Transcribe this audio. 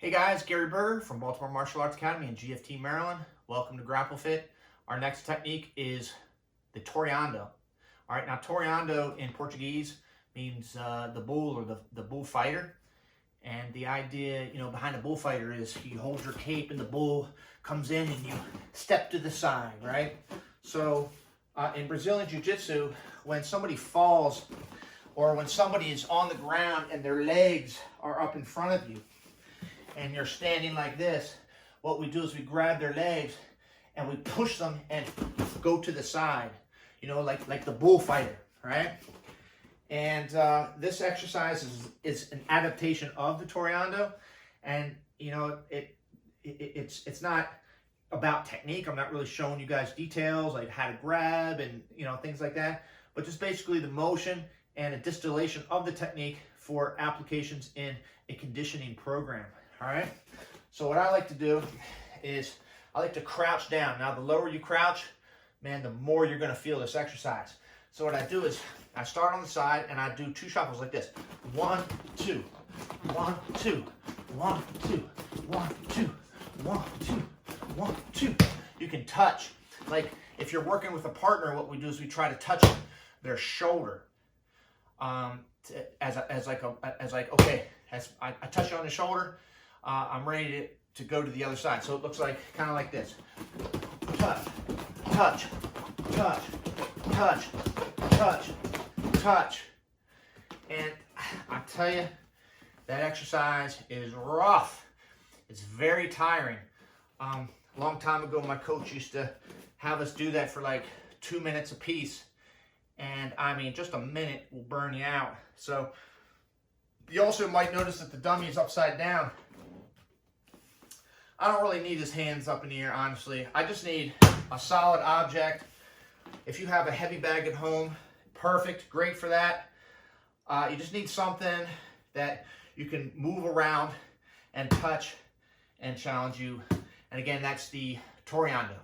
Hey guys, Gary Berger from Baltimore Martial Arts Academy in GFT, Maryland. Welcome to Grapple Fit. Our next technique is the Torreando. All right, now Torreando in Portuguese means the bull or the bullfighter. And the idea, behind a bullfighter is you hold your cape and the bull comes in and you step to the side, right? So in Brazilian Jiu-Jitsu, when somebody falls or when somebody is on the ground and their legs are up in front of you, and you're standing like this, what we do is we grab their legs and we push them and go to the side, like the bullfighter, right? And this exercise is an adaptation of the Torreando, and it's not about technique. I'm not really showing you guys details like how to grab and things like that, but just basically the motion and a distillation of the technique for applications in a conditioning program. All right, so what I like to do is I like to crouch down. Now, the lower you crouch, man, the more you're going to feel this exercise. So what I do is I start on the side and I do two shuffles like this. 1, 2, 1, 2, 1, 2, 1, 2, 1, 2, 1, 2. You can touch. Like if you're working with a partner, what we do is we try to touch their shoulder. As I touch you on the shoulder, I'm ready to go to the other side. So it looks like kind of like this. Touch, touch, touch, touch, touch, touch. And I tell you, that exercise is rough. It's very tiring. A long time ago, my coach used to have us do that for like 2 minutes a piece. And I mean, just a minute will burn you out. So you also might notice that the dummy is upside down. I don't really need his hands up in the air, honestly. I just need a solid object. If you have a heavy bag at home, perfect, great for that. You just need something that you can move around and touch and challenge you. And again, that's the Torreando.